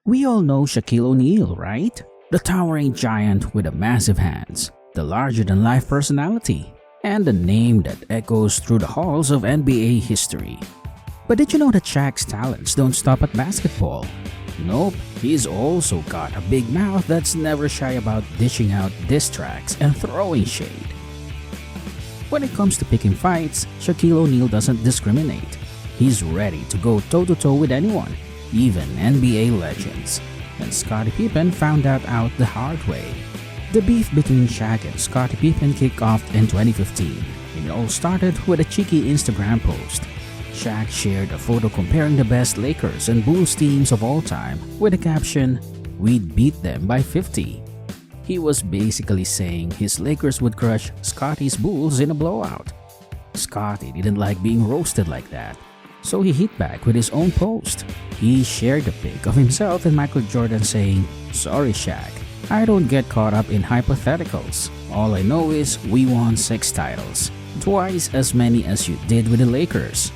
We all know Shaquille O'Neal, right? The towering giant with the massive hands, the larger-than-life personality, and the name that echoes through the halls of NBA history. But did you know that Shaq's talents don't stop at basketball? Nope, he's also got a big mouth that's never shy about dishing out diss tracks and throwing shade. When it comes to picking fights, Shaquille O'Neal doesn't discriminate. He's ready to go toe-to-toe with anyone, even NBA legends. And Scottie Pippen found that out the hard way. The beef between Shaq and Scottie Pippen kicked off in 2015. It all started with a cheeky Instagram post. Shaq shared a photo comparing the best Lakers and Bulls teams of all time with the caption, "We'd beat them by 50." He was basically saying his Lakers would crush Scottie's Bulls in a blowout. Scottie didn't like being roasted like that, so he hit back with his own post. He shared a pic of himself and Michael Jordan saying, "Sorry Shaq, I don't get caught up in hypotheticals. All I know is we won 6 titles, twice as many as you did with the Lakers."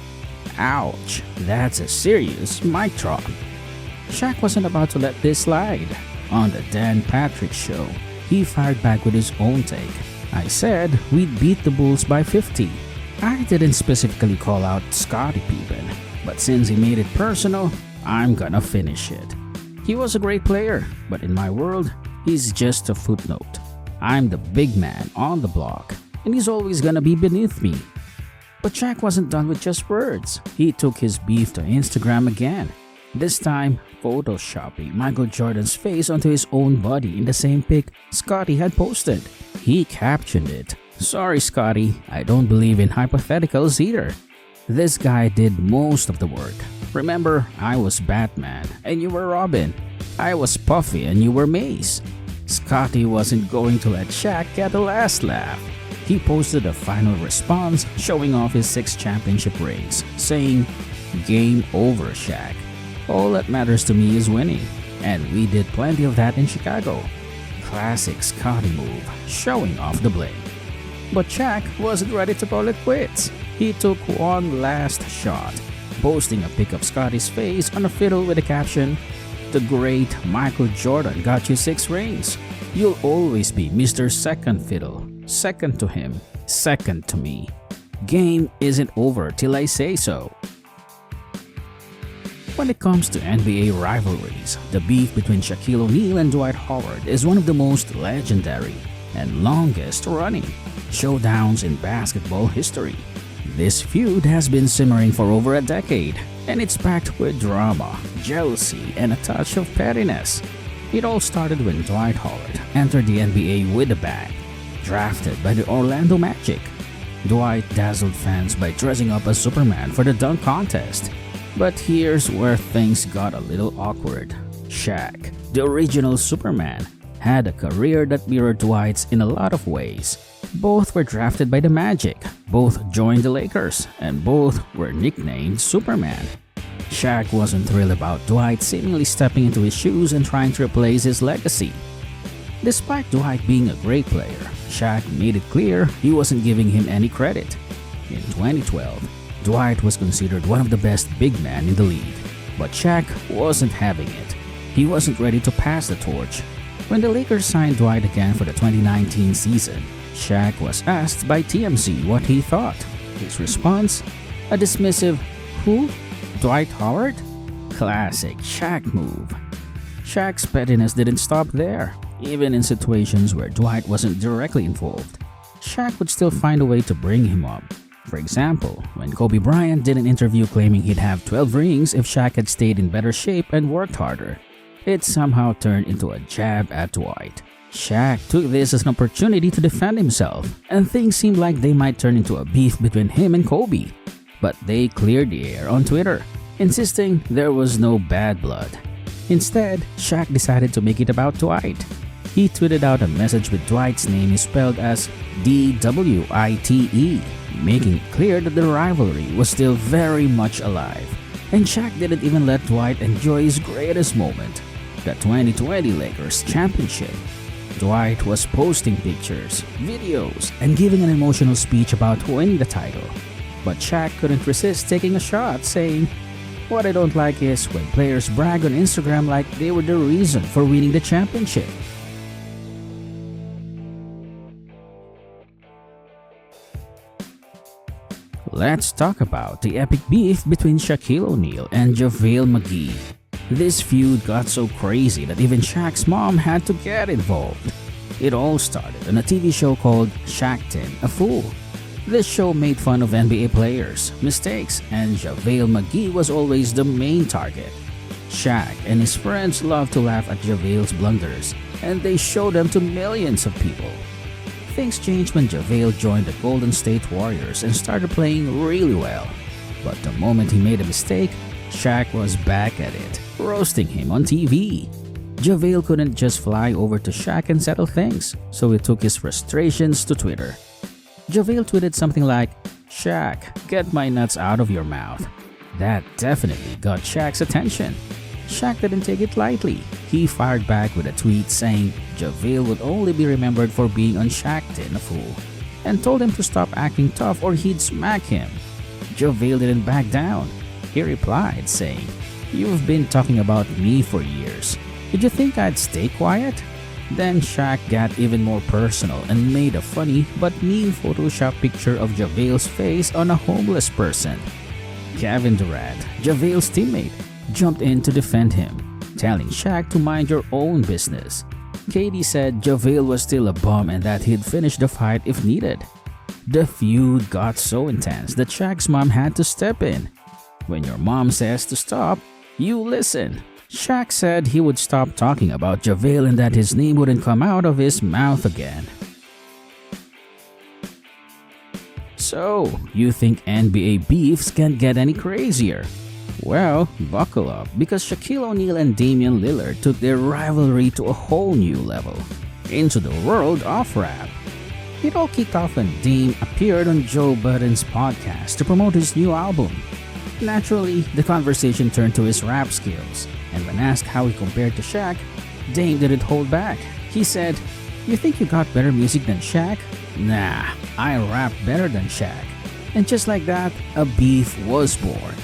Ouch, that's a serious mic drop. Shaq wasn't about to let this slide. On the Dan Patrick Show, he fired back with his own take. "I said we'd beat the Bulls by 50. I didn't specifically call out Scottie Pippen, but since he made it personal, I'm gonna finish it. He was a great player, but in my world, he's just a footnote. I'm the big man on the block, and he's always gonna be beneath me." But Shaq wasn't done with just words. He took his beef to Instagram again, this time photoshopping Michael Jordan's face onto his own body in the same pic Scottie had posted. He captioned it, "Sorry Scottie, I don't believe in hypotheticals either." This guy did most of the work. Remember, I was Batman and you were Robin. I was Puffy and you were Mace. Scottie wasn't going to let Shaq get the last laugh. He posted a final response showing off his 6 championship rings, saying, "Game over, Shaq. All that matters to me is winning, and we did plenty of that in Chicago." Classic Scottie move, showing off the bling. But Shaq wasn't ready to call it quits. He took one last shot, posting a pic of Scottie's face on a fiddle with the caption, "The great Michael Jordan got you 6 rings. You'll always be Mr. Second Fiddle. Second to him, second to me. Game isn't over till I say so." When it comes to NBA rivalries, the beef between Shaquille O'Neal and Dwight Howard is one of the most legendary and longest running showdowns in basketball history. This feud has been simmering for over a decade, and it's packed with drama, jealousy, and a touch of pettiness. It all started when Dwight Howard entered the NBA with a bang. Drafted by the Orlando Magic, Dwight dazzled fans by dressing up as Superman for the dunk contest. But here's where things got a little awkward. Shaq, the original Superman, had a career that mirrored Dwight's in a lot of ways. Both were drafted by the Magic, both joined the Lakers, and both were nicknamed Superman. Shaq wasn't thrilled about Dwight seemingly stepping into his shoes and trying to replace his legacy. Despite Dwight being a great player, Shaq made it clear he wasn't giving him any credit. In 2012, Dwight was considered one of the best big men in the league, but Shaq wasn't having it. He wasn't ready to pass the torch. When the Lakers signed Dwight again for the 2019 season, Shaq was asked by TMZ what he thought. His response? A dismissive, "Who? Dwight Howard?" Classic Shaq move. Shaq's pettiness didn't stop there. Even in situations where Dwight wasn't directly involved, Shaq would still find a way to bring him up. For example, when Kobe Bryant did an interview claiming he'd have 12 rings if Shaq had stayed in better shape and worked harder, it somehow turned into a jab at Dwight. Shaq took this as an opportunity to defend himself, and things seemed like they might turn into a beef between him and Kobe. But they cleared the air on Twitter, insisting there was no bad blood. Instead, Shaq decided to make it about Dwight. He tweeted out a message with Dwight's name is spelled as DWITE, making it clear that the rivalry was still very much alive. And Shaq didn't even let Dwight enjoy his greatest moment, the 2020 Lakers championship. Dwight was posting pictures, videos, and giving an emotional speech about winning the title. But Shaq couldn't resist taking a shot, saying, What I don't like is when players brag on Instagram like they were the reason for winning the championship. Let's talk about the epic beef between Shaquille O'Neal and JaVale McGee. This feud got so crazy that even Shaq's mom had to get involved. It all started on a TV show called Shaqtin' a Fool. This show made fun of NBA players' mistakes, and JaVale McGee was always the main target. Shaq and his friends loved to laugh at JaVale's blunders, and they showed them to millions of people. Things changed when JaVale joined the Golden State Warriors and started playing really well. But the moment he made a mistake, Shaq was back at it, roasting him on TV. JaVale couldn't just fly over to Shaq and settle things, so he took his frustrations to Twitter. JaVale tweeted something like, "Shaq, get my nuts out of your mouth." That definitely got Shaq's attention. Shaq didn't take it lightly. He fired back with a tweet saying JaVale would only be remembered for being on Shaqtin' a Fool, and told him to stop acting tough or he'd smack him. JaVale didn't back down. He replied saying, "You've been talking about me for years. Did you think I'd stay quiet?" Then Shaq got even more personal and made a funny but mean Photoshop picture of JaVale's face on a homeless person. Kevin Durant, JaVale's teammate, jumped in to defend him, telling Shaq to mind your own business. KD said JaVale was still a bum and that he'd finish the fight if needed. The feud got so intense that Shaq's mom had to step in. When your mom says to stop, you listen. Shaq said he would stop talking about JaVale and that his name wouldn't come out of his mouth again. So, you think NBA beefs can't get any crazier? Well, buckle up because Shaquille O'Neal and Damian Lillard took their rivalry to a whole new level, into the world of rap. It all kicked off when Dame appeared on Joe Budden's podcast to promote his new album. Naturally, the conversation turned to his rap skills, and when asked how he compared to Shaq, Dame didn't hold back. He said, "You think you got better music than Shaq? Nah, I rap better than Shaq." And just like that, a beef was born.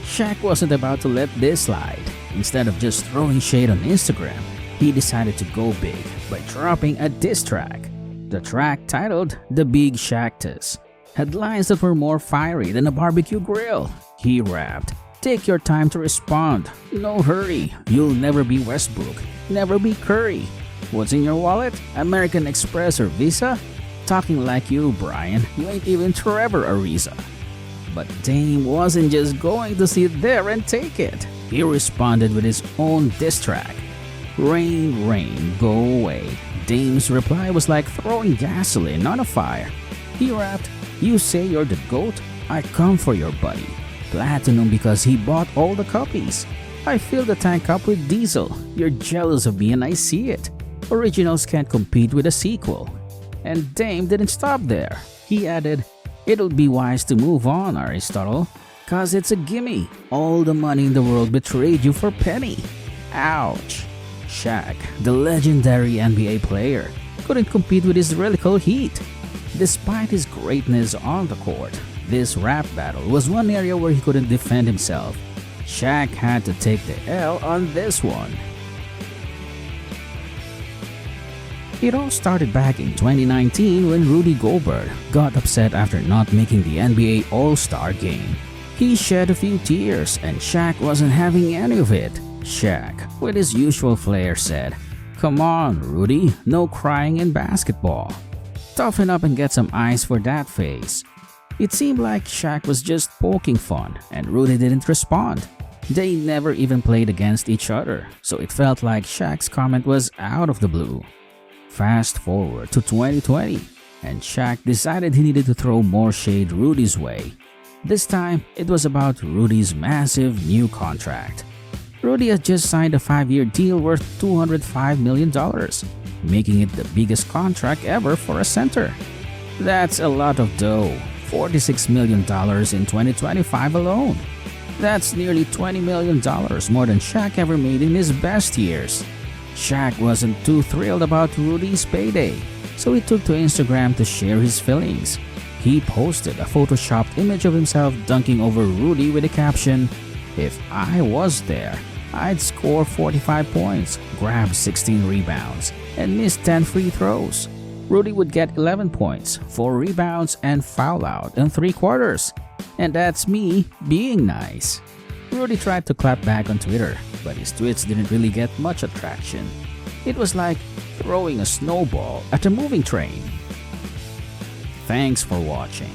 Shaq wasn't about to let this slide. Instead of just throwing shade on Instagram, he decided to go big by dropping a diss track. The track titled The Big Shaqtus had lines that were more fiery than a barbecue grill. He rapped, "Take your time to respond. No hurry. You'll never be Westbrook. Never be Curry. What's in your wallet? American Express or Visa? Talking like you, Brian. You ain't even Trevor Ariza." But Dame wasn't just going to sit there and take it. He responded with his own diss track. "Rain, rain, go away." Dame's reply was like throwing gasoline on a fire. He rapped, "You say you're the GOAT? I come for your buddy. Platinum because he bought all the copies. I fill the tank up with diesel. You're jealous of me and I see it. Originals can't compete with a sequel." And Dame didn't stop there. He added, "It'll be wise to move on, Aristotle, cause it's a gimme. All the money in the world betrayed you for penny." Ouch. Shaq, the legendary NBA player, couldn't compete with his lyrical heat. Despite his greatness on the court, this rap battle was one area where he couldn't defend himself. Shaq had to take the L on this one. It all started back in 2019 when Rudy Gobert got upset after not making the NBA All-Star game. He shed a few tears and Shaq wasn't having any of it. Shaq, with his usual flair, said, "Come on, Rudy, no crying in basketball. Toughen up and get some ice for that face." It seemed like Shaq was just poking fun and Rudy didn't respond. They never even played against each other, so it felt like Shaq's comment was out of the blue. Fast forward to 2020, and Shaq decided he needed to throw more shade Rudy's way. This time, it was about Rudy's massive new contract. Rudy had just signed a 5-year deal worth $205 million, making it the biggest contract ever for a center. That's a lot of dough, $46 million in 2025 alone. That's nearly $20 million more than Shaq ever made in his best years. Shaq wasn't too thrilled about Rudy's payday, so he took to Instagram to share his feelings. He posted a photoshopped image of himself dunking over Rudy with the caption, If I was there, I'd score 45 points, grab 16 rebounds, and miss 10 free throws. Rudy would get 11 points, 4 rebounds, and foul out in 3 quarters. And that's me being nice. Rudy tried to clap back on Twitter, but his tweets didn't really get much attraction. It was like throwing a snowball at a moving train. Thanks for watching.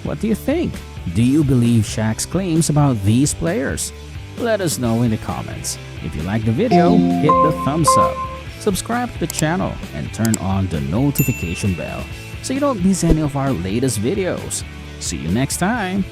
What do you think? Do you believe Shaq's claims about these players? Let us know in the comments. If you like the video, hit the thumbs up, subscribe to the channel, and turn on the notification bell so you don't miss any of our latest videos. See you next time!